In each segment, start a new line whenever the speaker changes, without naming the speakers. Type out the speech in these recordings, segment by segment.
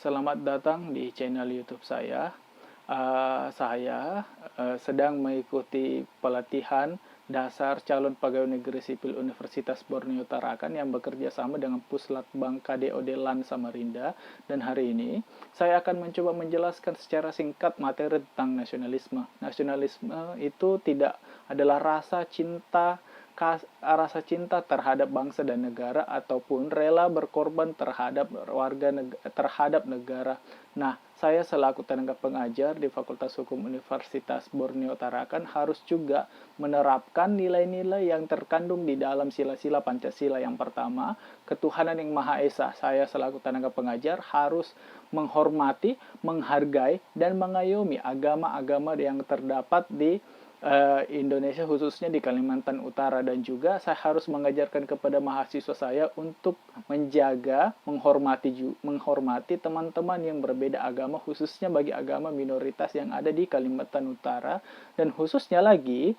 Selamat datang di channel YouTube saya. Saya sedang mengikuti pelatihan dasar calon pegawai negeri sipil Universitas Borneo Tarakan yang bekerja sama dengan Puslatbang KDOD LAN Samarinda. Dan hari ini saya akan mencoba menjelaskan secara singkat materi tentang nasionalisme. Nasionalisme itu tidak adalah rasa cinta terhadap bangsa dan negara ataupun rela berkorban terhadap terhadap negara. Nah, saya selaku tenaga pengajar di Fakultas Hukum Universitas Borneo Tarakan harus juga menerapkan nilai-nilai yang terkandung di dalam sila-sila Pancasila. Yang pertama, ketuhanan yang Maha Esa. Saya selaku tenaga pengajar harus menghormati, menghargai, dan mengayomi agama-agama yang terdapat di Indonesia, khususnya di Kalimantan Utara. Dan juga saya harus mengajarkan kepada mahasiswa saya untuk menjaga, menghormati teman-teman yang berbeda agama, khususnya bagi agama minoritas yang ada di Kalimantan Utara dan khususnya lagi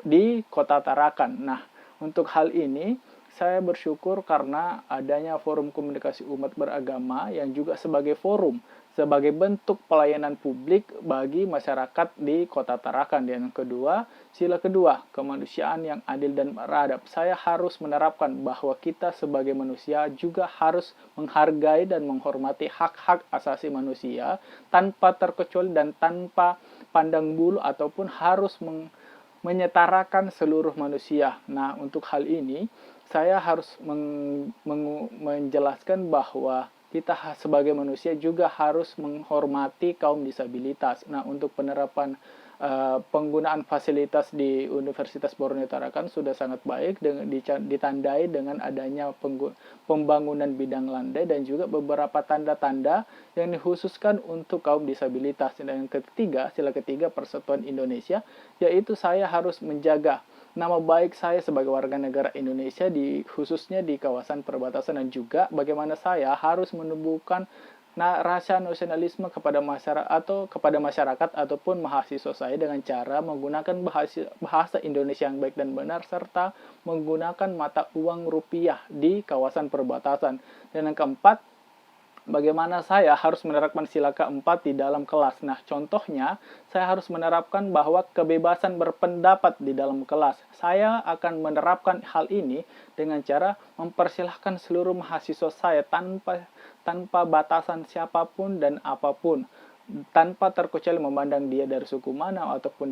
di Kota Tarakan. Nah, untuk hal ini saya bersyukur karena adanya forum komunikasi umat beragama yang juga sebagai forum, sebagai bentuk pelayanan publik bagi masyarakat di Kota Tarakan. Dan kedua, sila kedua, kemanusiaan yang adil dan beradab. Saya harus menerapkan bahwa kita sebagai manusia juga harus menghargai dan menghormati hak-hak asasi manusia tanpa terkecuali dan tanpa pandang bulu ataupun harus menyetarakan seluruh manusia. Nah, untuk hal ini saya harus menjelaskan bahwa kita sebagai manusia juga harus menghormati kaum disabilitas. Nah, untuk penerapan penggunaan fasilitas di Universitas Borneo Tarakan sudah sangat baik, ditandai dengan adanya pembangunan bidang landai dan juga beberapa tanda-tanda yang dikhususkan untuk kaum disabilitas. Dan yang ketiga, sila ketiga Persatuan Indonesia, yaitu saya harus menjaga nama baik saya sebagai warga negara Indonesia khususnya di kawasan perbatasan, dan juga bagaimana saya harus menumbuhkan rasa nasionalisme kepada masyarakat ataupun mahasiswa saya dengan cara menggunakan bahasa Indonesia yang baik dan benar serta menggunakan mata uang rupiah di kawasan perbatasan. Dan yang keempat, bagaimana saya harus menerapkan sila keempat di dalam kelas. Nah, contohnya, saya harus menerapkan bahwa kebebasan berpendapat di dalam kelas. Saya akan menerapkan hal ini dengan cara mempersilahkan seluruh mahasiswa saya tanpa batasan siapapun dan apapun, tanpa terkecuali memandang dia dari suku mana ataupun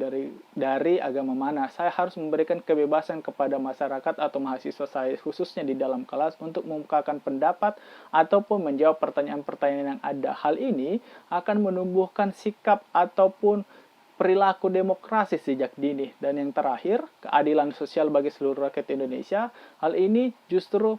dari agama mana. Saya harus memberikan kebebasan kepada masyarakat atau mahasiswa saya khususnya di dalam kelas untuk mengungkapkan pendapat ataupun menjawab pertanyaan-pertanyaan yang ada. Hal ini akan menumbuhkan sikap ataupun perilaku demokrasi sejak dini. Dan yang terakhir, keadilan sosial bagi seluruh rakyat Indonesia. Hal ini justru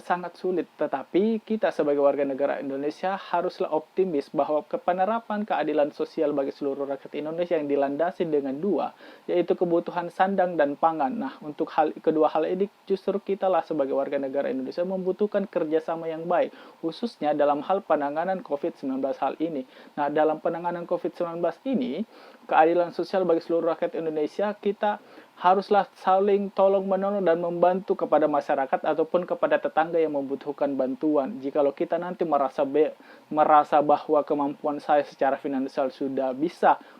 sangat sulit, tetapi kita sebagai warga negara Indonesia haruslah optimis bahwa penerapan keadilan sosial bagi seluruh rakyat Indonesia yang dilandasi dengan dua, yaitu kebutuhan sandang dan pangan. Nah, untuk kedua hal ini justru kita lah sebagai warga negara Indonesia membutuhkan kerjasama yang baik, khususnya dalam hal penanganan COVID-19 hal ini. Nah, dalam penanganan COVID-19 ini, keadilan sosial bagi seluruh rakyat Indonesia, kita haruslah saling tolong-menolong dan membantu kepada masyarakat ataupun kepada tetangga yang membutuhkan bantuan. Jikalau kita nanti merasa bahwa kemampuan saya secara finansial sudah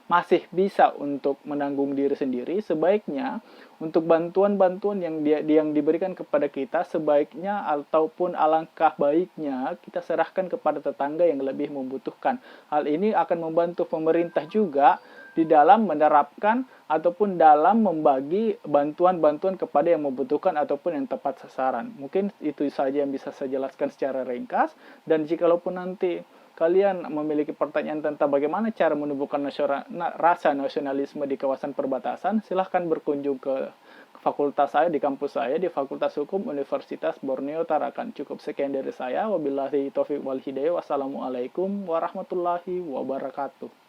masih bisa untuk menanggung diri sendiri, sebaiknya untuk bantuan-bantuan yang diberikan kepada kita, sebaiknya ataupun alangkah baiknya kita serahkan kepada tetangga yang lebih membutuhkan. Hal ini akan membantu pemerintah juga di dalam menerapkan ataupun dalam membagi bantuan-bantuan kepada yang membutuhkan ataupun yang tepat sasaran. Mungkin itu saja yang bisa saya jelaskan secara ringkas. Dan jikalaupun nanti kalian memiliki pertanyaan tentang bagaimana cara menumbuhkan rasa nasionalisme di kawasan perbatasan, silahkan berkunjung ke fakultas saya, di kampus saya, di Fakultas Hukum Universitas Borneo Tarakan. Cukup sekian dari saya. Wabillahi taufiq wal hidayah. Wassalamualaikum warahmatullahi wabarakatuh.